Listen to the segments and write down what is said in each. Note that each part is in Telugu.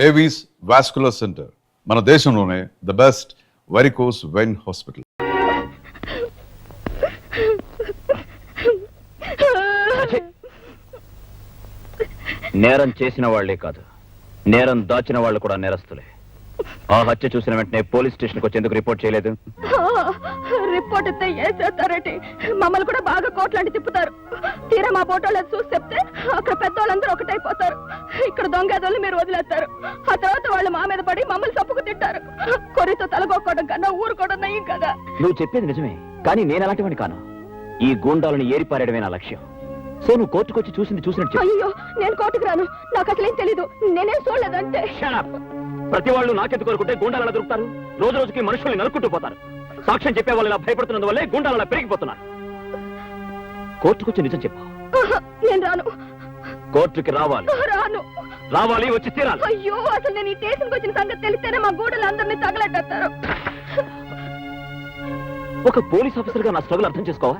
ఏవీస్ వాస్కులర్ సెంటర్ మన దేశంలోనే the best varicose vein hospital. నేరం చేసిన వాళ్లే కాదు, నేరం దాచిన వాళ్ళు కూడా నేరస్తులే. ఆ హత్య చూసిన వెంటనే పోలీస్ స్టేషన్కి వచ్చేందుకు రిపోర్ట్ చేయలేదు? రిపోర్ట్ ఇస్తే ఏం చేస్తారంటే మమ్మల్ని కూడా బాగా కోట్లాంటి తిప్పుతారు. తీరా మా ఫోటోలను చూసి చెప్తే అక్కడ పెద్దవాళ్ళందరూ ఒకటైపోతారు. ఇక్కడ దొంగదోళ్ళు మీరు వదిలేస్తారు. ఆ తర్వాత వాళ్ళు మా మీద పడి మమ్మల్ని చప్పుకు తింటారు. కొరితో తలగొక్కడం కన్నా ఊరుకోవడం నయ్యం కదా. నువ్వు చెప్పేది నిజమే, కానీ నేను అలాంటివని కాను. ఈ గూండాలను ఏరిపారేయడమే నా లక్ష్యం. సో నువ్వు కోర్టుకు వచ్చి చూసినట్టు. అయ్యో, నేను కోర్టుకు రాను. నాకు అసలేం తెలీదు. నేనేం చూడలేదంటే. ప్రతి వాళ్ళు నాకెందుకు కోరుకుంటే గూండాలు ఎలా దొరుకుతారు? రోజు రోజుకి మనుషుల్ని నరుక్కుంటూ పోతారు. సాక్ష్యం చెప్పే వాళ్ళు ఇలా భయపడుతున్నందు వల్లే గూండాలు అలా పెరిగిపోతున్నారు. కోర్టుకొచ్చి నిజం చెప్పు. నేను రాను. కోర్టుకి రావాలి. రాను. రావాలి, వచ్చి తీరాలి. అయ్యో, అసలు నేను ఈ స్టేషన్కి వచ్చిన సంగతి తెలిస్తేనే మా గూడలు అందరినీ తగలెట్టారు. ఒక పోలీస్ ఆఫీసర్ గా నా స్ట్రగుల్ అర్థం చేసుకోవా?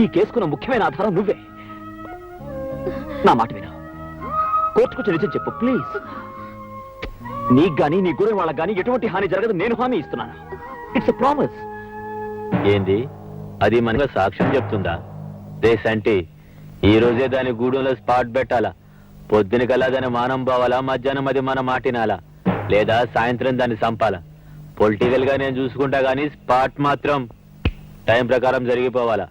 ఈ కేసుకున్న ముఖ్యమైన ఆధారం నువ్వే. నా మాట విను. కోర్టుకొచ్చి నిజం చెప్పు ప్లీజ్. నీకు గానీ నీ గురి వాళ్ళకి గానీ ఎటువంటి హాని జరగదు, నేను హామీ ఇస్తున్నాను. It's a promise. ఏంది అది మనగా సాక్ష్యం చెప్తుందా? రేసంటే ఈ రోజే దాని గూడెంలో స్పాట్ పెట్టాలా? పొద్దున కల్లా దాన్ని మానం పోవాలా? మధ్యాహ్నం అది మన మాటినాలా? లేదా సాయంత్రం దాన్ని చంపాలా? పొలిటికల్ గా నేను చూసుకుంటా గానీ స్పాట్ మాత్రం టైం ప్రకారం జరిగిపోవాలా?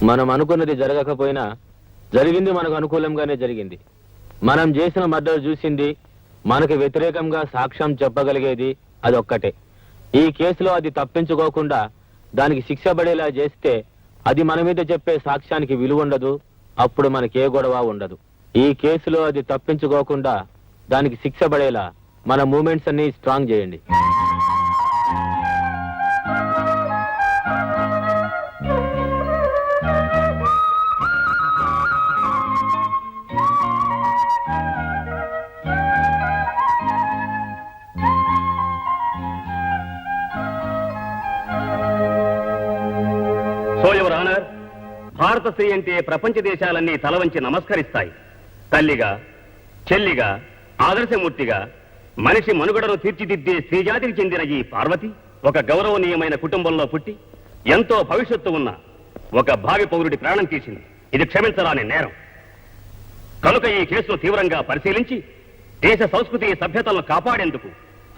మనం అనుకున్నది జరగకపోయినా జరిగింది మనకు అనుకూలంగానే జరిగింది. మనం చేసిన మర్డర్ చూసింది, మనకు వ్యతిరేకంగా సాక్ష్యం చెప్పగలిగేది అదొక్కటే. ఈ కేసులో అది తప్పించుకోకుండా దానికి శిక్ష పడేలా చేస్తే అది మన మీద చెప్పే సాక్ష్యానికి విలువ ఉండదు, అప్పుడు మనకే గొడవ ఉండదు. ఈ కేసులో అది తప్పించుకోకుండా దానికి శిక్ష పడేలా మన మూమెంట్స్ అన్ని స్ట్రాంగ్ చేయండి. సో యువర్ ఆనర్, భారత స్త్రీ అంటే ప్రపంచ దేశాలన్నీ తల వంచి నమస్కరిస్తాయి. తల్లిగా, చెల్లిగా, ఆదర్శమూర్తిగా మనిషి మనుగడను తీర్చిదిద్దే స్త్రీజాతికి చెందిన ఈ పార్వతి ఒక గౌరవనీయమైన కుటుంబంలో పుట్టి ఎంతో భవిష్యత్తు ఉన్న ఒక భావి పౌరుడి ప్రాణం తీసింది. ఇది క్షమించరాని నేరం. కనుక ఈ కేసును తీవ్రంగా పరిశీలించి దేశ సంస్కృతి సభ్యతలను కాపాడేందుకు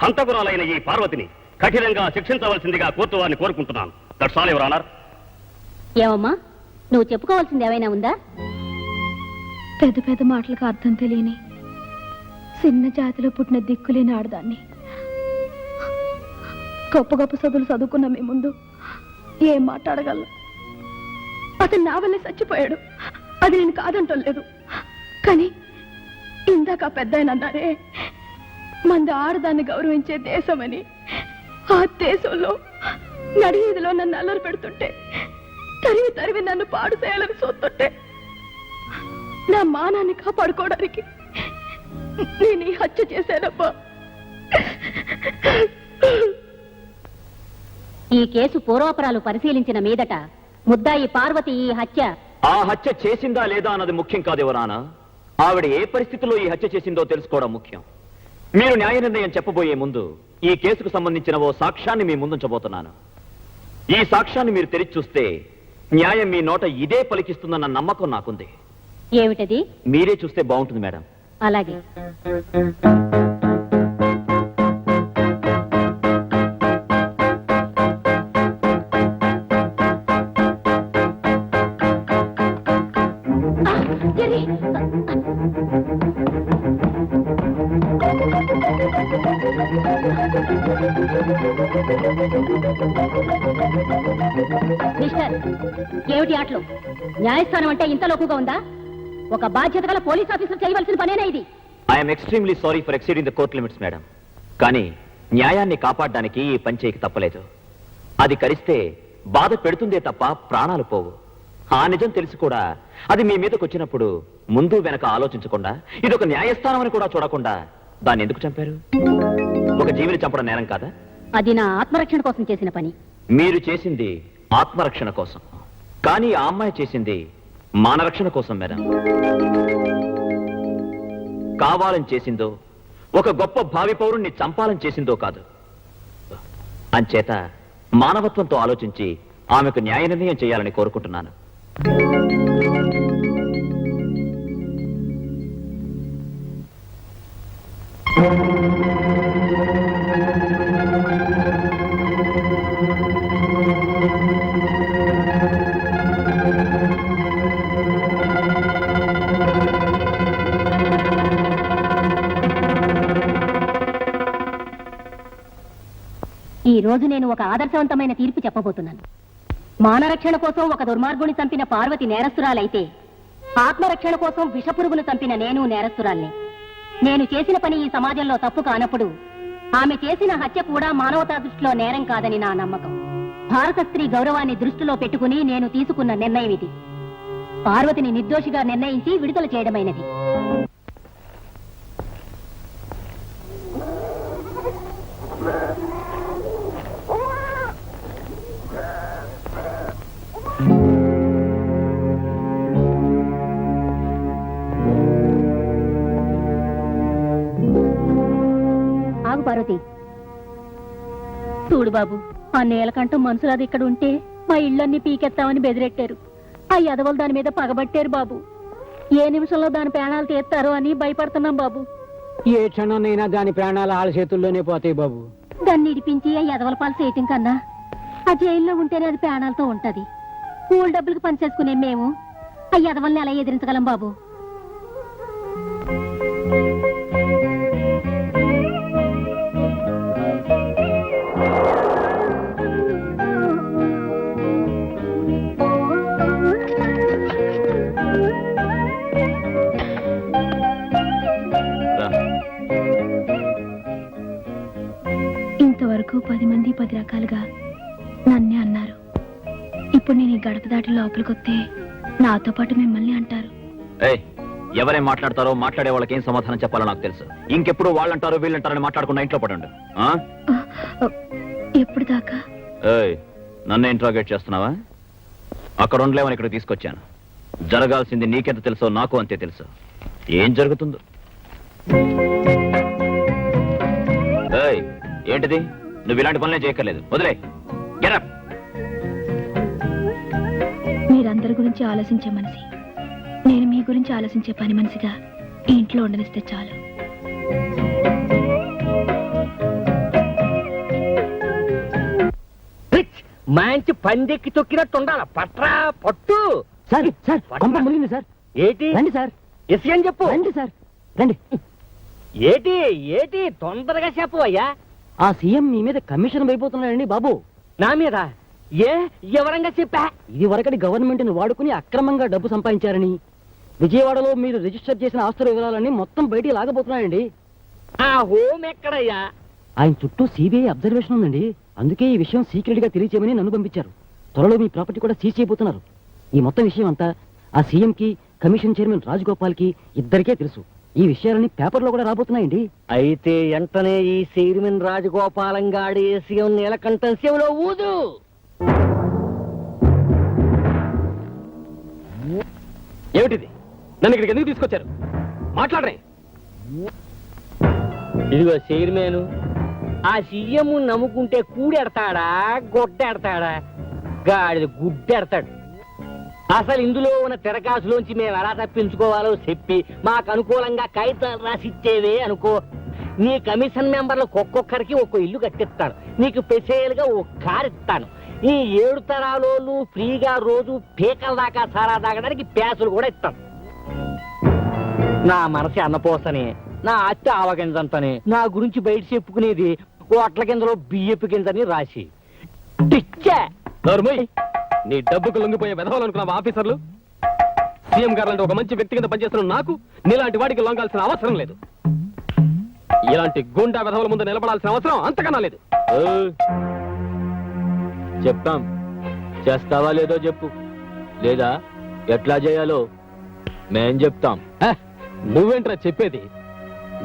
హంతకురాలైన ఈ పార్వతిని కఠినంగా శిక్షించవలసిందిగా కోర్టు వారిని కోరుకుంటున్నాను. That's all your honour. ఏమమ్మా నువ్వు చెప్పుకోవాల్సింది ఏమైనా ఉందా? పెద్ద పెద్ద మాటలకు అర్థం తెలియని చిన్న జాతిలో పుట్టిన దిక్కులేని ఆడదాన్ని. గొప్ప గొప్ప చదువులు చదువుకున్న మీ ముందు ఏం మాట్లాడగలను? అతను నా వల్లే చచ్చిపోయాడు, అది నేను కాదంటలేదు. కానీ ఇందాక పెద్ద ఆయన అన్నారే, మంది ఆడదాన్ని గౌరవించే దేశమని. ఆ దేశంలో నడివీధిలో నన్ను అల్లరి పెడుతుంటే, తరివి తరివి నన్ను పాడు చేయాలని చూస్తుంటే, నా మానాన్ని కాపాడుకోవడానికి నేను ఈ హత్య చేశానబ్బా. ఈ కేసు పూర్వాపరాలు పరిశీలించిన మీదట ముద్దాయి పార్వతి ఈ హత్య ఆ హత్య చేసిందా లేదా అన్నది ముఖ్యం కాదు ఎవరానా. ఆవిడ ఏ పరిస్థితిలో ఈ హత్య చేసిందో తెలుసుకోవడం ముఖ్యం. మీరు న్యాయ నిర్ణయం చెప్పబోయే ముందు ఈ కేసుకు సంబంధించిన ఓ సాక్ష్యాన్ని మీ ముందుంచబోతున్నాను. ఈ సాక్ష్యాన్ని మీరు తెరిచి చూస్తే న్యాయం మీ నోట ఇదే పలికిస్తుందన్న నమ్మకం నాకుంది. ఏమిటది? మీరే చూస్తే బాగుంటుంది మేడం. అలాగే. మిస్టర్, ఏమిటి ఆటలు? న్యాయస్థానం అంటే ఇంత లోకుగా ఉందా? ఒక బాధ్యత గల పోలీస్ ఆఫీసర్ చేయవలసిన పనేనా ఇది? I'm extremely sorry for exceeding the court limits madam. కానీ న్యాయాన్ని కాపాడడానికి ఈ పని చేయక తప్పలేదు. అది కరిస్తే బాధ పెడుతుందే తప్ప ప్రాణాలు పోవు. ఆ నిజం తెలిసి కూడా అది మీ మీదకి వచ్చినప్పుడు ముందు వెనక ఆలోచించకుండా, ఇది ఒక న్యాయస్థానం అని కూడా చూడకుండా దాన్ని ఎందుకు చంపారు? ఒక జీవిని చంపడం నేరం కాదా? అది నా ఆత్మరక్షణ కోసం చేసిన పని. మీరు చేసింది ఆత్మరక్షణ కోసం, కానీ ఆ అమ్మాయి చేసింది మానరక్షణ కోసం మేడం. కావాలని చేసిందో, ఒక గొప్ప భావి పౌరుణ్ణి చంపాలని చేసిందో కాదు. అంచేత మానవత్వంతో ఆలోచించి ఆమెకు న్యాయ నిర్ణయం చేయాలని కోరుకుంటున్నాను. ఈ రోజు నేను ఒక ఆదర్శవంతమైన తీర్పు చెప్పబోతున్నాను. మానరక్షణ కోసం ఒక దుర్మార్గుని చంపిన పార్వతి నేరస్తురాలైతే, ఆత్మరక్షణ కోసం విషపురుగును చంపిన నేను నేరస్తురాల్ని. నేను చేసిన పని ఈ సమాజంలో తప్పు కానప్పుడు ఆమె చేసిన హత్య కూడా మానవతా దృష్టిలో నేరం కాదని నా నమ్మకం. భారత స్త్రీ గౌరవాన్ని దృష్టిలో పెట్టుకుని నేను తీసుకున్న నిర్ణయం ఇది. పార్వతిని నిర్దోషిగా నిర్ణయించి విడుదల చేయడమైనది. ఆగు పార్వతి. చూడు బాబు, ఆ నేలకంఠం మనుషులది ఇక్కడ ఉంటే మా ఇళ్ళన్నీ పీకెత్తామని బెదిరెట్టారు. ఆ ఎదవలు దాని మీద పగబట్టారు బాబు. ఏ నిమిషంలో దాని ప్రాణాలు తీస్తారో అని భయపడుతున్నాం బాబు. ఏ క్షణంనైనా దాని ప్రాణాలు ఆళ్ళ చేతుల్లోనే పోతాయి బాబు. దాన్ని ఇడిపించి ఆ ఎదవల పాలు చేయటం కన్నా ఆ జైల్లో ఉంటేనే అది ప్రాణాలతో ఉంటది. కూల్ డబ్బులకు పనిచేసుకునే మేము ఆ ఎదవల్ని ఎలా ఎదిరించగలం బాబు? ఇంతవరకు 10 మంది 10 రకాలుగా నన్నే అన్నారు. ఇప్పుడు నేను ఈ గడప దాటి లోపలికి వస్తే నాతో పాటు మిమ్మల్ని అంటారు. ఎవరేం మాట్లాడతారో మాట్లాడే వాళ్ళకి ఏం సమాధానం చెప్పాలో నాకు తెలుసు. ఇంకెప్పుడు వాళ్ళంటారో వీళ్ళంటారని మాట్లాడకుండా ఇంట్లో పడండి. ఎప్పుడు దాకా? నన్ను ఇంట్రాగేట్ చేస్తున్నావా? అక్కడ ఉండలేమని ఇక్కడ తీసుకొచ్చాను. జరగాల్సింది నీకెంత తెలుసో నాకు అంతే తెలుసు. ఏం జరుగుతుందో ఏయ్, ఏంటిది? నువ్వు ఇలాంటి పనులే చేయక్కర్లేదు, వదిలే. Get up. మీరందరి గురించి ఆలోచించే మనిషి, నేను మీ గురించి ఆలోచించే పని మనిషిగా ఈ ఇంట్లో ఉండనిస్తే చాలు. మంచి పందెక్కి తొక్కినట్టు ఉండాల. పట్రా పట్టు. సార్ సార్ కొంప మునిగింది సార్. ఏటి రండి సార్, విషయం చెప్పు. రండి సార్, రండి. ఏటి ఏటి తొందరగా చెప్పు అయ్యా. ఆ సీఎం మీ మీద కమిషన్ అయిపోతున్నాడండి బాబు. నా మీద ఏ ఎవరంగా చెప్పా? ఇది వరకటి గవర్నమెంట్ ని వాడుకుని అక్రమంగా డబ్బు సంపాదించారని, విజయవాడలో మీరు రిజిస్టర్ చేసిన ఆస్తుల వివరాలన్నీ మొత్తం బయటికి లాగబోతున్నాయండి. ఆ హోమ్ ఎక్కడయ్యా? ఆయన చుట్టూ సిబిఐ అబ్జర్వేషన్ ఉందండి. అందుకే ఈ విషయం సీక్రెట్ గా తెలియచేయమని నన్ను పంపించారు. త్వరలో మీ ప్రాపర్టీ కూడా సీజ్ చేయబోతున్నారు. ఈ మొత్తం విషయం అంతా ఆ సీఎం కి, కమిషన్ చైర్మన్ రాజగోపాల్ కి ఇద్దరికే తెలుసు. ఈ విషయాలన్నీ పేపర్లో కూడా రాబోతున్నాయండి. అయితే వెంటనే ఈ చైర్మన్ రాజగోపాలం గాడి సీఎం నీలకంఠం శివలో ఊదు. ఏమిటిది? నన్ను ఇక్కడికి ఎందుకు తీసుకొచ్చారు? మాట్లాడరే. ఇదిగో చైర్మన్, ఆ సీఎం నమ్ముకుంటే కూడెడతాడా గొడ్డెడతాడా? గాడిద గుడ్డెడతాడు. అసలు ఇందులో ఉన్న తిరకాసులోంచి మేము ఎలా తప్పించుకోవాలో చెప్పి మాకు అనుకూలంగా కాగితాలు రాసిచ్చేవే అనుకో, నీ కమిషన్ మెంబర్లకు ఒక్కొక్కరికి ఒక్కో ఇల్లు కట్టిస్తాను. నీకు స్పెషల్గా ఓ కారు ఇస్తాను. ఈ 7 తరాలోళ్ళు ఫ్రీగా రోజు పీకల దాకా సారా తాగడానికి ప్యాసులు కూడా ఇస్తాను. నా మనసు అన్నపోసని, నా అత్త ఆవగింజంతని, నా గురించి బయట చెప్పుకునేది ఓట్ల గింజలో బియ్యపు గింజని రాసి టిచ్చా. నోర్మోయ్, నీ డబ్బుకు లొంగిపోయే వెధవాలనుకున్నావా ఆఫీసర్లు? సీఎం గారు లాంటి ఒక మంచి వ్యక్తి కింద పనిచేస్తున్న నాకు నీలాంటి వాడికి లొంగాల్సిన అవసరం లేదు. ఇలాంటి గుండా వెధవల ముందు నిలబడాల్సిన అవసరం అంతకన్నా లేదు. చెప్తాం, చేస్తావా లేదో చెప్పు, లేదా ఎట్లా చేయాలో మేం చెప్తాం. నువ్వేంట్రా చెప్పేది?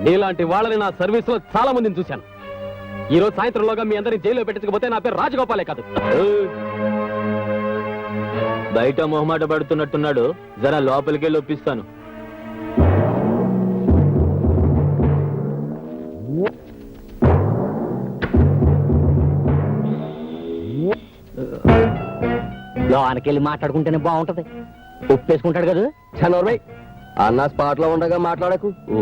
నీలాంటి వాళ్ళని నా సర్వీస్ లో చాలా మందిని చూశాను. ఈ రోజు సాయంత్రంలోగా మీ అందరిని జైల్లో పెట్టించకపోతే నా పేరు రాజగోపాలే కాదు. బయట మొహమాట పడుతున్నట్టున్నాడు, జరా లోపలికి వెళ్ళి ఒప్పిస్తాను. లోనకెళ్ళి మాట్లాడుకుంటేనే బాగుంటది. ఒప్పేసుకుంటాడు కదా. చనోర్మై, అన్న స్పాట్ లో ఉండగా మాట్లాడకు. ఓ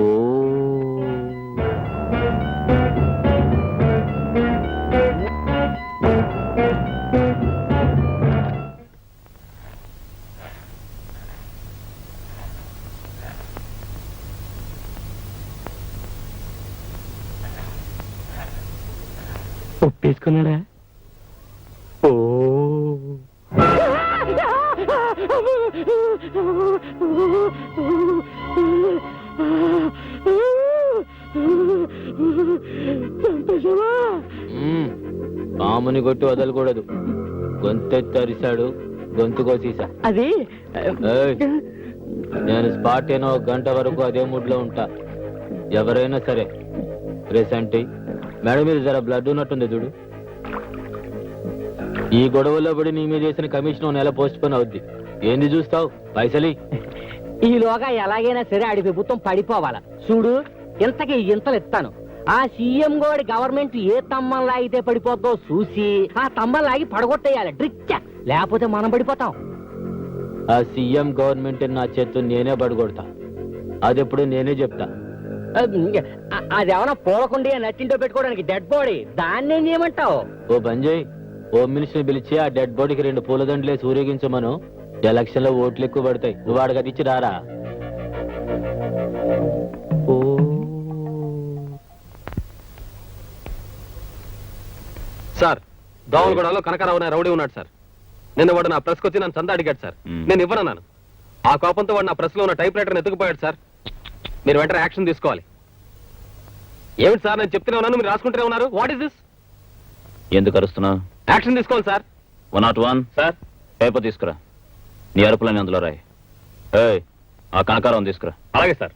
ఒప్పేసుకున్నాడా? ఓ పాముని కొట్టి వదలకూడదు. గొంతెత్తరిశాడు, గొంతు కోసేసా. అది ఏయ్, నేను స్పాట్ అయినా 1 గంట వరకు అదే మూడ్ లో ఉంటా. ఎవరైనా సరే రేసంటి మేడం మీద జర బ్లడ్ ఉన్నట్టుంది చూడు. ఈ గొడవలో పడి నీ మీద చేసిన కమిషన్ నెల పోస్ట్ పోన్ అవుద్ది. ఏంది చూస్తావు? పైసలి ఈలోగా ఎలాగైనా సరే ఆడి ప్రభుత్వం పడిపోవాలా చూడు. ఇంతకి ఇంతలు ఇస్తాను. ఆ సీఎం గోడి గవర్నమెంట్ ఏ తమ్మం లాగితే పడిపోద్దో చూసి ఆ తమ్మం లాగి పడగొట్టేయాలి డ్రిచ్చ, లేకపోతే మనం పడిపోతాం. ఆ సీఎం గవర్నమెంట్ నా చేత్తు నేనే పడగొడతా. అదెప్పుడు నేనే చెప్తా. అదేమన్నా పూలకుండి నట్టింటో పెట్టుకోవడానికి డెడ్ బాడీ, దాన్ని ఏం చేయమంటావు? ఓ బంజయ్, హోమ్ మినిస్టర్ పిలిచి ఆ డెడ్ బాడీకి 2 పూలదండలేసి ఊరేగించమను. ఎలక్షన్ లో ఓట్లు ఎక్కువ పడతాయి. నువ్వు వాడికి ఇచ్చి రారా. సార్, దోమలగూడలో కనకారావు అనే రౌడీ ఉన్నాడు సార్. నిన్న వాడు నా ప్రెస్కి వచ్చి నన్ను చందా అడిగాడు సార్. నేను ఇవ్వనన్నాను. ఆ కోపంతో వాడు నా ప్రెస్ లో ఉన్న టైప్ రైటర్ ఎత్తుకుపోయాడు సార్. మీరు వెంటనే యాక్షన్ తీసుకోవాలి. ఏమిటి సార్, నేను చెప్తూనే ఉన్నాను, మీరు రాసుకుంటూనే ఉన్నారు. What is this? ఎందుకు అరుస్తున్నావు? యాక్షన్ తీసుకోవాలి సార్. 101 సార్, పేపర్ తీసుకురా. నీ అరుపులని అందులో రాయి. ఏయ్, ఆ కనకారం తీసుకురా. అలాగే సార్.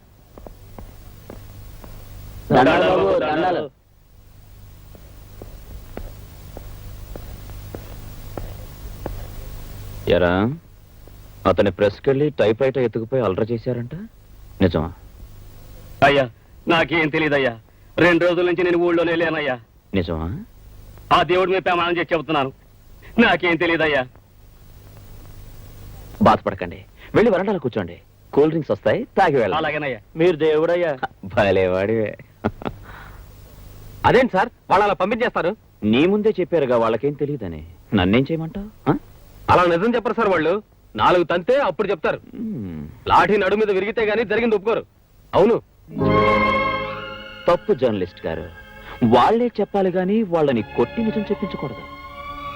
ఎరా, అతని ప్రెస్కి వెళ్ళి టైప్ రైటర్ ఎత్తుకుపోయి అల్టర్ చేశారంట, నిజమా? అయ్యా, నాకేం తెలియదయ్యా. 2 రోజుల నుంచి నేను ఊళ్ళోనే లేనయ్యా. నిజమా? ఆ దేవుడి మీద ప్రమాణం చేసి చెబుతున్నాను, నాకేం తెలియదయ్యా. బాధపడకండి, వెళ్ళి వరండాలో కూర్చోండి, కూల్ డ్రింక్స్ వస్తాయి, తాగి వెళ్ళాలి. అలాగేనయ్యా. మీరు దేవుడయ్యా. భలేవాడివే. అదేంటి సార్ వాళ్ళు అలా పంపించేస్తారు? నీ ముందే చెప్పారుగా వాళ్ళకేం తెలియదని. నన్నేం చేయమంటావు? అలా నిజం చెప్పరు సార్ వాళ్ళు. 4 తంతే అప్పుడు చెప్తారు. లాఠీ నడు మీద విరిగితే గానీ జరిగింది ఒప్పుకోరు. అవును. తప్పు జర్నలిస్ట్ గారు, వాళ్లే చెప్పాలి గాని వాళ్ళని కొట్టి నిజం చెప్పించకూడదు.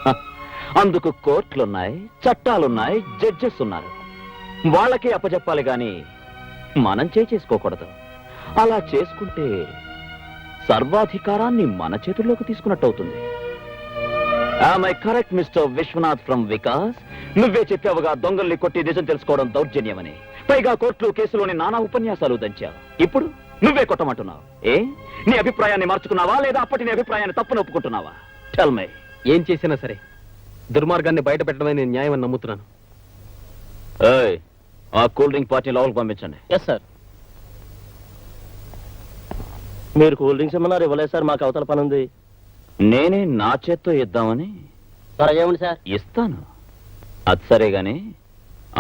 హ, అందుకు కోర్టులున్నాయి, చట్టాలున్నాయి, జడ్జెస్ ఉన్నారు. వాళ్ళకే అప్పచెప్పాలి గాని మనం చేసుకోకూడదు. అలా చేసుకుంటే సర్వాధికారాన్ని మన చేతుల్లోకి తీసుకున్నట్టు అవుతుంది. I correct mister Vishwanath from Vikas? నువ్వే చెప్పావుగా దొంగల్ని కొట్టి నిజం తెలుసుకోవడం దౌర్జన్యమని. పైగా కోర్టులు కేసులోని నానా ఉపన్యాసాలు దంచావు. ఇప్పుడు నువ్వే కొట్టమంటున్నావు. నీ అభిప్రాయాన్ని మార్చుకున్నావా లేదా అప్పటి నీ అభిప్రాయాన్ని తప్పును ఒప్పుకుంటున్నావా? Tell me. ఏం చేసినా సరే దుర్మార్గాన్ని బయట పెట్టడమే నేను న్యాయం అని నమ్ముతున్నాను. ఆ కూల్ డ్రింక్ పార్టీ లోపలికి పంపించండి. Yes sir. మీరు కూల్ డ్రింక్స్ ఇమ్మన్నారు, ఇవ్వలేదు సార్. మాకు అవతల పని ఉంది. నేనే నా చేత్తో ఇద్దామని. త్వరగా ఏమండి సార్. ఇస్తాను. అది సరే గాని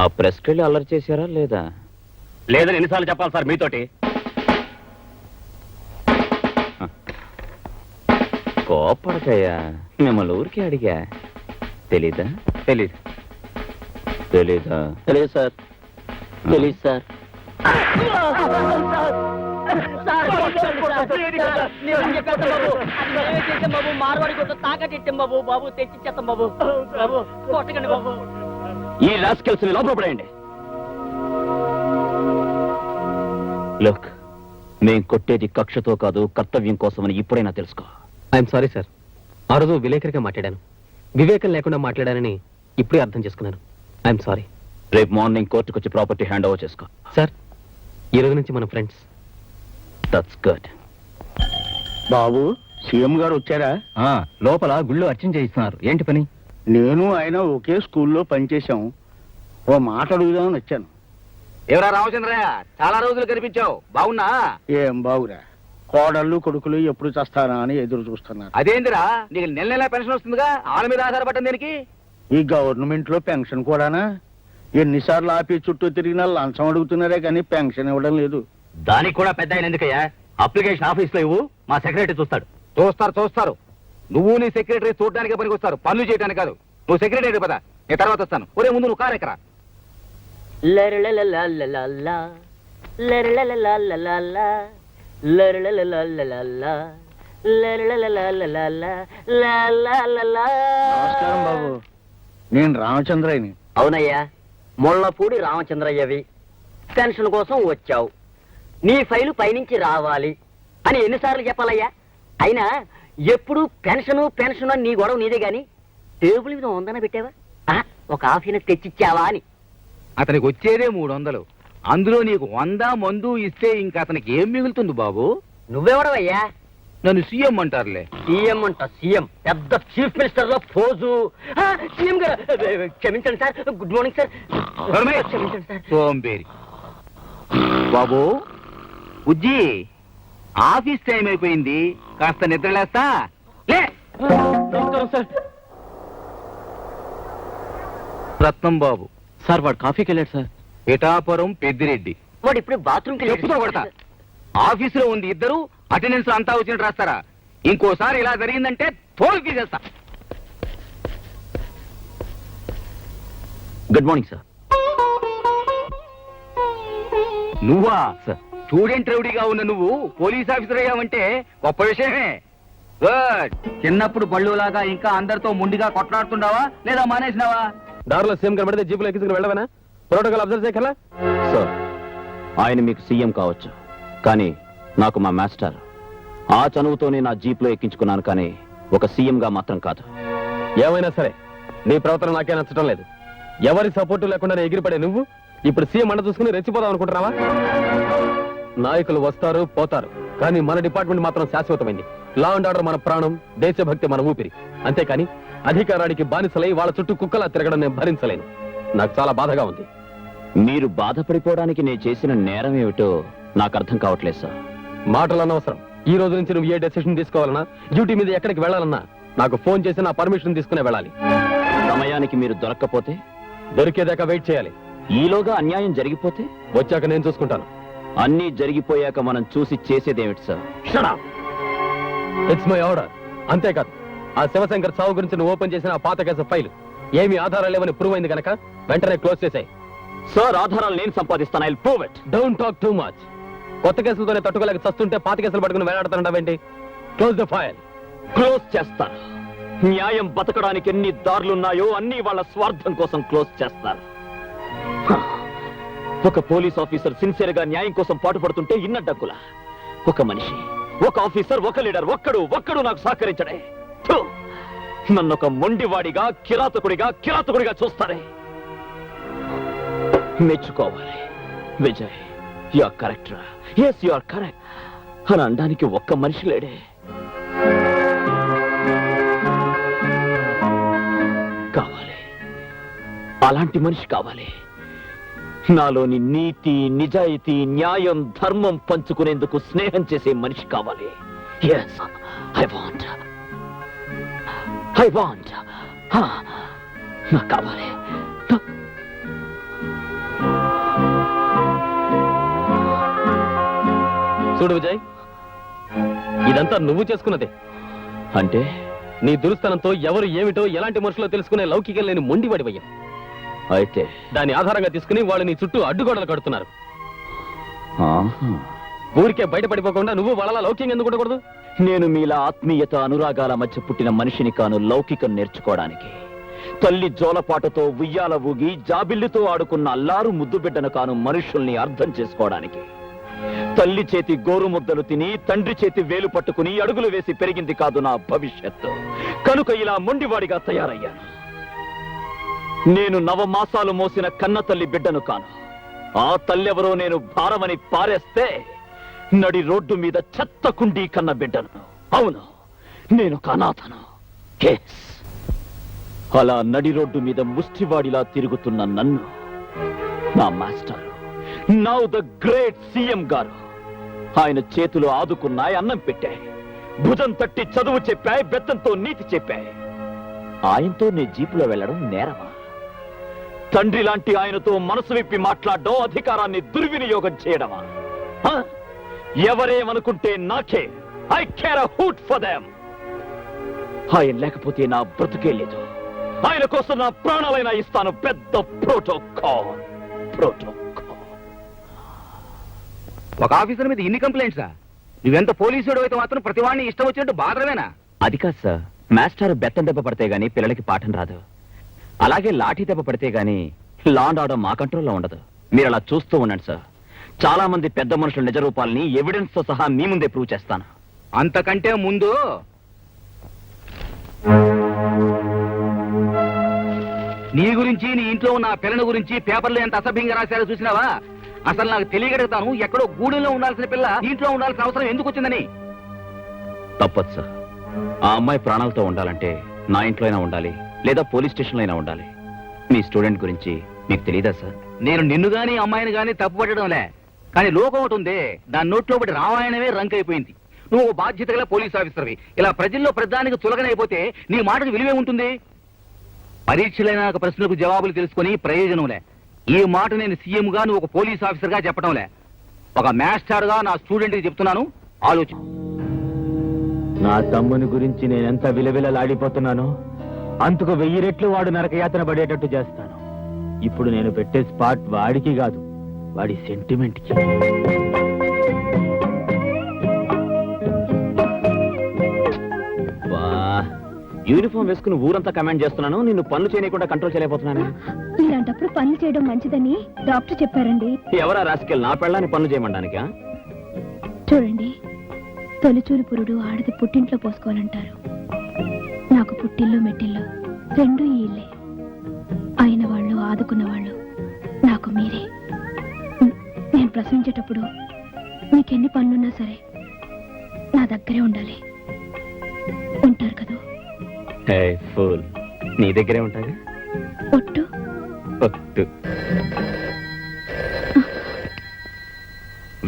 ఆ ప్రెస్కెళ్ళి అల్లరి చేశారా లేదా? లేదని ఎన్నిసార్లు చెప్పాలి సార్ మీతోటి? కోపడకయ్యా, మిమ్మల్ని ఊరికి అడిగా. తెలీదా? తెలీదు. తెలీదా? తెలియదు సార్. తెలియదు సార్. ఈ రాస్కెల్స్ ని లోపల పడేయండి. లుక్, మేం కొట్టేది కక్షతో కాదు, కర్తవ్యం కోసమని ఇప్పుడైనా తెలుసుకో. I'm sorry sir. ఆ రోజు విలేకరిగా మాట్లాడాను, వివేకం లేకుండా మాట్లాడానని ఇప్పుడే అర్థం చేసుకున్నాను. I'm sorry. రేపు మార్నింగ్ కోర్టుకు వచ్చి ప్రాపర్టీ హ్యాండ్ ఓవర్ చేసుకో. సార్, ఈ రోజు నుంచి మన friends. That's good. Babu, CM గారు వచ్చారా? లోపల గుళ్ళు అర్చన చేయిస్తున్నారు. ఏంటి పని? నేను ఆయన ఒకే స్కూల్లో పనిచేశాం. ఓ మాట అడుగుదామని వచ్చాను. ఎవరా రామచంద్రయ్య, చాలా రోజులు కనిపించావు, బాగున్నా? ఏం బాగురా, కోడళ్ళు కొడుకులు ఎప్పుడు చస్తానా అని ఎదురు చూస్తున్నారు. అదేందిరా, నీకు నెల నెల పెన్షన్ వస్తుందిగా, వాళ్ళ మీద ఆధారపడ్డం దేనికి? ఈ గవర్నమెంట్ లో పెన్షన్ కూడానా? ఎన్నిసార్లు ఆఫీస్ చుట్టూ తిరిగినా లంచం అడుగుతున్నారే కానీ పెన్షన్ ఇవ్వడం లేదు. దానికి కూడా పెద్ద ఆయన ఎందుకయ్యా? అప్లికేషన్ ఆఫీస్ లో ఇవ్వు, మా సెక్రటరీ చూస్తాడు. చూస్తారు. నువ్వు నీ సెక్రటరీ చూడడానికి పనికి వస్తారు, పనులు చేయడానికి కాదు. నువ్వు సెక్రటరీ పదా, నేను తర్వాత వస్తాను. ఒరే ముందు నువ్వు కారెక్కరా. నమస్కారం బాబు, నేను రామచంద్రయ్యని. అవునయ్యా, ముళ్ళపూడి రామచంద్రయ్యవి. పెన్షన్ కోసం వచ్చావు. నీ ఫైలు పైనుంచి రావాలి అని ఎన్నిసార్లు చెప్పాలయ్యా? అయినా ఎప్పుడు పెన్షను పెన్షన్ నీ గొడవ నీదే గాని టేబుల్ మీద ఉందన పెట్టావా? ఒక ఆఫీని తెచ్చిచ్చావా అని. అతనికి వచ్చేదే 300. అందులో నీకు 100 మందు ఇస్తే ఇంకా అతనికి ఏం మిగులుతుంది బాబు? నువ్వెవడవయ్యా? నన్ను సీఎం అంటారులే. సీఎం అంట, సీఎం పెద్ద చీఫ్ మినిస్టర్ లో పోజు. సీఎం గారు క్షమించండి సార్. Good morning sir. క్షమించండి సార్. సోంబేరి బాబు. ఉజ్జి, ఆఫీస్ టైం అయిపోయింది, కాస్త నిద్రలేస్తా. లే. రత్నం బాబు సార్, వాడు కాఫీకి వెళ్ళాడు సార్. పిఠాపురం పెద్దిరెడ్డి. వాడు ఇప్పుడు బాత్రూమ్కి చెప్పుతో కొడతా. ఆఫీసులో ఉంది ఇద్దరు, అటెండెన్స్ అంతా వచ్చినట్టు రాస్తారా? ఇంకోసారి ఇలా జరిగిందంటే తోలు తీసేస్తా. Good morning sir. నువ్వా? సార్. స్టూడెంట్ రౌడీగా ఉన్న నువ్వు పోలీస్ ఆఫీసర్ అయ్యావంటే గొప్ప విషయమే. గుడ్. చిన్నప్పుడు బళ్ళులాగా ఇంకా అందరితో ముండిగా కొట్లాడుతుండవా లేదా మానేసినావా? దారిలో సీఎం కనబడితే జీపులో ఎక్కించుకుని వెళ్ళవనా? ప్రోటోకాల్ అబ్జర్వ్ చేయగల సార్. ఆయన మీకు సీఎం కావచ్చు, కానీ నాకు మా మాస్టర్. ఆ చనువుతోనే నా జీప్లో ఎక్కించుకున్నాను, కానీ ఒక సీఎం గా మాత్రం కాదు. ఏమైనా సరే నీ ప్రవర్తన నాకే నచ్చడం లేదు. ఎవరి సపోర్టు లేకుండా ఎగిరిపడే నువ్వు ఇప్పుడు సీఎం అండ చూసుకుని రెచ్చిపోదాం అనుకుంటున్నావా? నాయకులు వస్తారు పోతారు, కానీ మన డిపార్ట్మెంట్ మాత్రం శాశ్వతమైంది. లా అండ్ ఆర్డర్ మన ప్రాణం, దేశభక్తి మన ఊపిరి. అంతేకాని అధికారానికి బానిసలై వాళ్ళ చుట్టూ కుక్కలా తిరగడం నేను భరించలేను. నాకు చాలా బాధగా ఉంది. మీరు బాధపడిపోవడానికి నేను చేసిన నేరం ఏమిటో నాకు అర్థం కావట్లేదు సార్. మాటలు అనవసరం. ఈ రోజు నుంచి నువ్వు ఏ డెసిషన్ తీసుకోవాలన్నా, డ్యూటీ మీద ఎక్కడికి వెళ్ళాలన్నా నాకు ఫోన్ చేసి నా పర్మిషన్ తీసుకునే వెళ్ళాలి. సమయానికి మీరు దొరక్కపోతే, దొరికేదాకా వెయిట్ చేయాలి. ఈలోగా అన్యాయం జరిగిపోతే, వచ్చాక నేను చూసుకుంటాను. అన్నీ జరిగిపోయాక మనం చూసి చేసేదేమిటి sir? Shut up! It's my order. అంతేకాదు, ఆ శివశంకర్ సావు గురించి నువ్వు ఓపెన్ చేసిన ఆ పాత కేసు ఫైల్ ఏమీ ఆధారాలు లేవని ప్రూవ్ అయింది కనుక వెంటనే క్లోజ్ చేసాయి. సార్, ఆధారాలు నేను సంపాదిస్తాను. I will prove it. Don't talk too much. కొత్త కేసులతోనే తట్టుకోలేక చస్తుంటే పాత కేసులు పట్టుకుని వేలాడుతానంటావేంటి? Close the file. క్లోజ్ చేస్తాను. న్యాయం బతకడానికి ఎన్ని దారులున్నాయో అన్ని వాళ్ళ స్వార్థం కోసం క్లోజ్ చేస్తారు. హ. ఒక పోలీస్ ఆఫీసర్ సిన్సియర్ గా న్యాయం కోసం పాటుపడుతుంటే ఇన్న డగ్గుల ఒక మనిషి, ఒక ఆఫీసర్, ఒక లీడర్ ఒక్కడు నాకు సహకరించడే. థు. నన్ను ఒక మొండివాడిగా, కిరాతకుడిగా చూస్తారే. మెచ్చుకోవాలి. విజయ్, యు ఆర్ కరెక్ట్ రా. ఎస్, యు ఆర్ కరెక్ట్ అని అనడానికి ఒక్క మనిషి లేడే. కావాలి, అలాంటి మనిషి కావాలి. నాలోని నీతి, నిజాయితీ, న్యాయం, ధర్మం పంచుకునేందుకు స్నేహం చేసే మనిషి కావాలి. ఎస్, ఐ వాంట్ నాకు కావాలి. చూడు విజయ్, ఇదంతా నువ్వు చేసుకున్నదే. అంటే నీ దురుస్తనంతో ఎవరు ఏమిటో ఎలాంటి మనుషులో తెలుసుకునే లౌకికం లేని మొండివాడివయ్యా. అయితే దాన్ని ఆధారంగా తీసుకుని వాళ్ళు నీ చుట్టూ అడ్డుగోడలు కడుతున్నారు. ఆహా. ఊరికే బయటపడిపోకుండా నువ్వు వాళ్ళ లౌక్యం ఎందుకు ఉండకూడదు? నేను మీలా ఆత్మీయత, అనురాగాల మధ్య పుట్టిన మనిషిని కాను లౌకికం నేర్చుకోవడానికి. తల్లి జోలపాటతో ఉయ్యాల ఊగి జాబిల్లితో ఆడుకున్న అల్లారు ముద్దు బిడ్డను కాను మనుషుల్ని అర్థం చేసుకోవడానికి. తల్లి చేతి గోరు ముద్దలు తిని, తండ్రి చేతి వేలు పట్టుకుని అడుగులు వేసి పెరిగింది కాదు నా భవిష్యత్తు. కనుక ఇలా మొండివాడిగా తయారయ్యాను. నేను నవమాసాలు మోసిన కన్న తల్లి బిడ్డను కాను. ఆ తల్లెవరో నేను భారమని పారేస్తే నడి రోడ్డు మీద చెత్త కుండీ కన్న బిడ్డను. అవును, నేను అనాథను. కేస్ అలా నడి రోడ్డు మీద ముష్టివాడిలా తిరుగుతున్న నన్ను నా master, now the great CM గారు, ఆయన చేతులు ఆదుకున్నాయి, అన్నం పెట్టాయి, భుజం తట్టి చదువు చెప్పాయి, బెత్తంతో నీతి చెప్పాయి. ఆయనతో నీ జీపులో వెళ్ళడం నేరమా? తండ్రి లాంటి ఆయనతో మనసు విప్పి మాట్లాడడం, అధికారాన్ని దుర్వినియోగం చేయడమా? ఎవరేమనుకుంటే నాకే. I care a hoot for them. ఆయన లేకపోతే నా బ్రతుకే లేదు. ఆయన కోసం నా ప్రాణాలైనా ఇస్తాను. పెద్ద ప్రోటోకాల్. ఒక ఆఫీసర్ మీద ఇన్ని కంప్లైంట్సా? నువ్వెంత పోలీసుడు అయితే మాత్రం ప్రతివాడిని ఇష్టం వచ్చినట్టు బాధరమేనా? అది కాదు సార్, మాస్టర్ బెత్తం దెబ్బ పడితే గానీ పిల్లలకి పాఠం రాదు. అలాగే లాఠీ దెబ్బ పడితే గానీ లా అండ్ ఆర్డర్ మా కంట్రోల్లో ఉండదు. మీరు అలా చూస్తూ ఉండండి సార్. చాలా మంది పెద్ద మనుషుల నిజ రూపాలని ఎవిడెన్స్ తో సహా మీ ముందే ప్రూవ్ చేస్తాను. అంతకంటే ముందు నీ గురించి, నీ ఇంట్లో ఉన్న పిల్లల గురించి పేపర్లో ఎంత అసభ్యంగా రాశారో చూసినావా? అసలు నాకు తెలియగలుగుతాను, ఎక్కడో గూడెంలో ఉండాల్సిన పిల్ల ఇంట్లో ఉండాల్సిన అవసరం ఎందుకు వచ్చిందని. తప్పదు సార్. ఆ అమ్మాయి ప్రాణాలతో ఉండాలంటే నా ఇంట్లో అయినా ఉండాలి, లేదా పోలీస్ స్టేషన్లో అయినా ఉండాలి. మీ స్టూడెంట్ గురించి మీకు తెలియదా సార్? నేను నిన్ను గాని అమ్మాయిని గాని తప్పుపట్టడంలే, కానీ లోకం ఒకటి ఉంది, దాని నోట్లో ఒకటి రామాయణమే రంక్ అయిపోయింది. నువ్వు బాధ్యత గల పోలీస్ ఆఫీసర్వి. ఇలా ప్రజల్లో ప్రధానికి చులకనైపోతే నీ మాటకు విలువే ఉంటుంది? పరీక్షలైన ప్రశ్నలకు జవాబులు తెలుసుకుని ప్రయోజనంలే. ఈ మాట నేను సీఎం గా, నువ్వు ఒక పోలీస్ ఆఫీసర్ గా చెప్పడంలే, ఒక మాస్టర్ గా నా స్టూడెంట్ కి చెప్తున్నాను. ఆలోచన. నా తమ్ముని గురించి నేనెంత విలవిలలాడిపోతున్నానో అంతకు 1000 రెట్లు వాడు నరకయాతన పడేటట్టు చేస్తాను. ఇప్పుడు నేను పెట్టే స్పాట్ వాడికి కాదు, వాడి సెంటిమెంట్ కి. యూనిఫామ్ వేసుకుని ఊరంతా కమాండ్ చేస్తున్నాను, నిన్ను పనులు చేయకుండా కంట్రోల్ చేయలేకపోతున్నాను. ఇలాంటప్పుడు పనులు చేయడం మంచిదని డాక్టర్ చెప్పారండి. ఎవరా రాసుకెళ్ళి నా పెళ్ళాన్ని పనులు చేయమంటానికా? చూడండి, తొలిచూలు పురుడు ఆడది పుట్టింట్లో పోసుకోవాలంటారు. నాకు పుట్టిల్లు మెట్టిల్లు రెండు ఈ ఇల్లే. అయిన వాళ్ళు, ఆదుకున్న వాళ్ళు నాకు మీరే. నేను ప్రశ్నించేటప్పుడు మీకెన్ని పనులున్నా సరే నా దగ్గరే ఉండాలి. ఉంటారు కదా? ఫూల్, నీ దగ్గరే ఉంటాగా. ఒట్టు. ఒట్టు.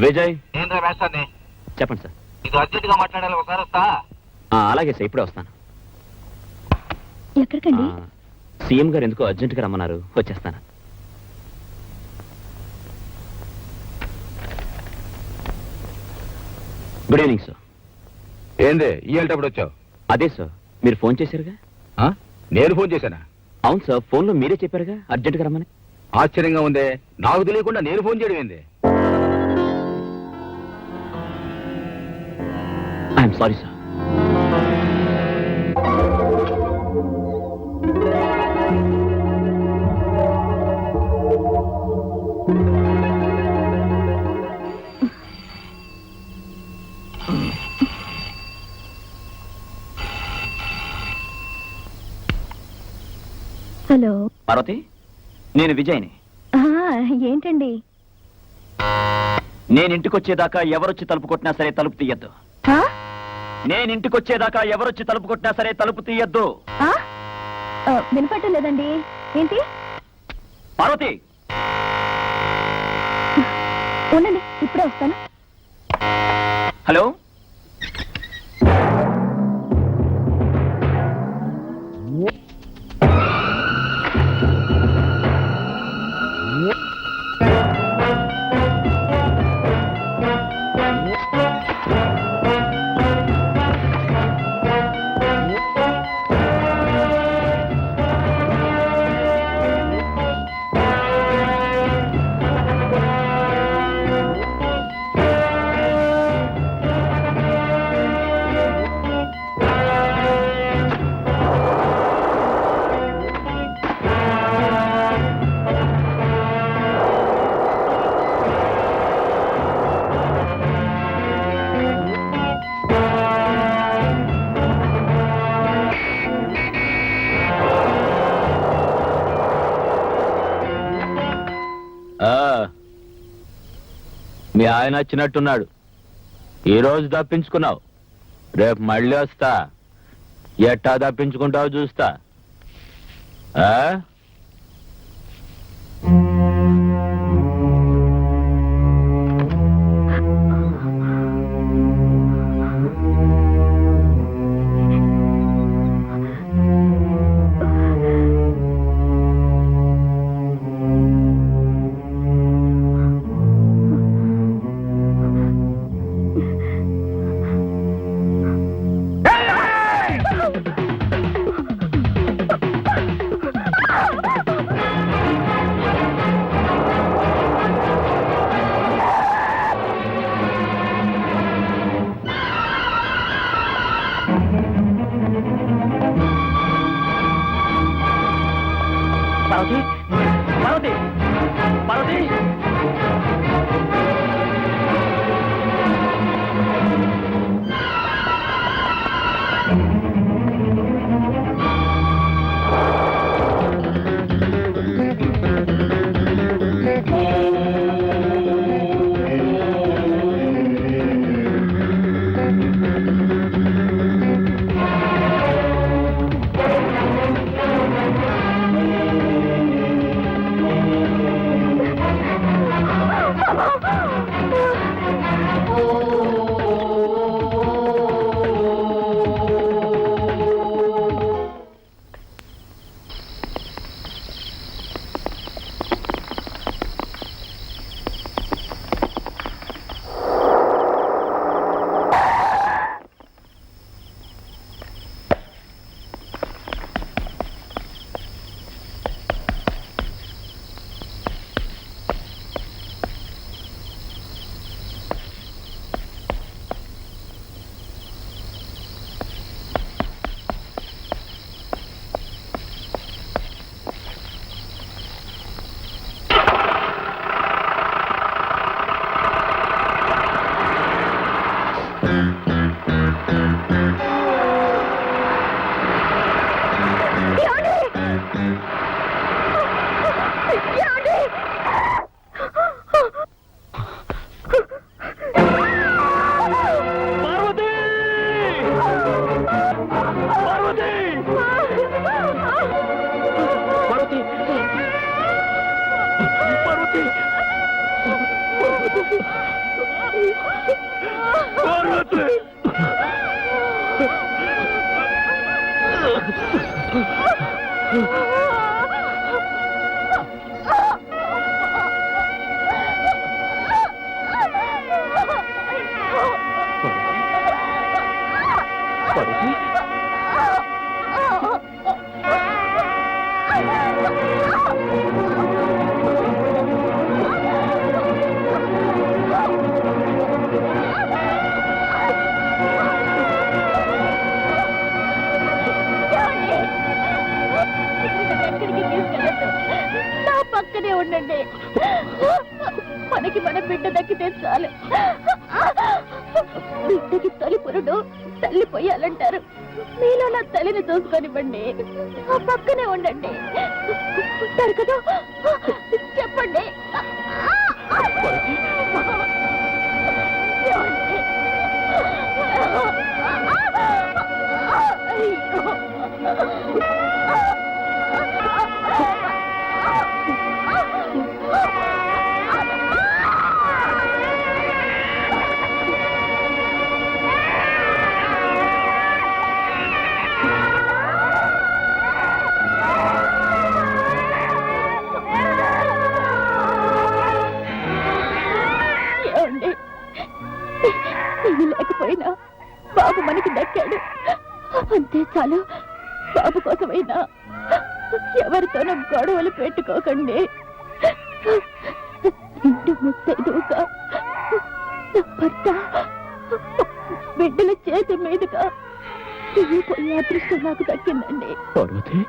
విజయ్, చెప్పండి సార్. ఇది అర్జెంట్ గా మాట్లాడాలి, ఒకసారి వస్తా. అలాగే సార్, ఇప్పుడే వస్తాను. ఎక్కడికండి? సీఎం గారు ఎందుకో అర్జెంటుగా రమ్మన్నారు, వచ్చేస్తాను. Good evening sir. ఏంది ఇయ్యేటప్పుడు వచ్చావు? అదే సార్, మీరు ఫోన్ చేశారుగా. నేను ఫోన్ చేశానా? అవును సార్, ఫోన్లో మీరే చెప్పారుగా అర్జెంటుగా రమ్మని. ఆశ్చర్యంగా ఉందే, నాకు తెలియకుండా నేను ఫోన్ చేయడం ఏంది? I'm sorry sir. Hello. Parvati, నేను విజయ్ని. ఏంటండి? నేను ఇంటికొచ్చేదాకా ఎవరొచ్చి తలుపు కొట్టినా సరే తలుపు తీయద్దు. నేను ఇంటికొచ్చేదాకా ఎవరొచ్చి తలుపు కొట్టినా సరే తలుపు తీయద్దు. వినపట్టం లేదండి. ఏంటి? పార్వతి, ఉండండి, ఇప్పుడే వస్తాను. హలో. మీ ఆయన వచ్చినట్టున్నాడు. ఈ రోజు తప్పించుకున్నావు, రేపు మళ్ళీ వస్తా. ఎట్టా తప్పించుకుంటావు చూస్తా. పార్వతి, పార్వతి, పార్వతి. ఎక్కడికి తీసుకెళ్ళదు. నా పక్కనే ఉండండి. మనకి మన బిడ్డ దక్కితే చాలు. బిడ్డకి తొలి పురుడు తల్లి పోయాలంటారు. మీలో నా తల్లిని చూసుకొనివ్వండి. ఆ పక్కనే ఉండండి. ఉంటారు కదా, చెప్పండి. ఏమండి, ఇది లేకపోయినా బాబు మనకి దక్కాడు. అంతే చాలు. బాబు కోసమైనా ఎవరితోనూ గొడవలు పెట్టుకోకండి. ఇంటి ముత్తైదుగా నా భర్త బిడ్డల చేతి మీదుగా పోయే అదృష్టం నాకు దక్కిందండి. పార్వతి,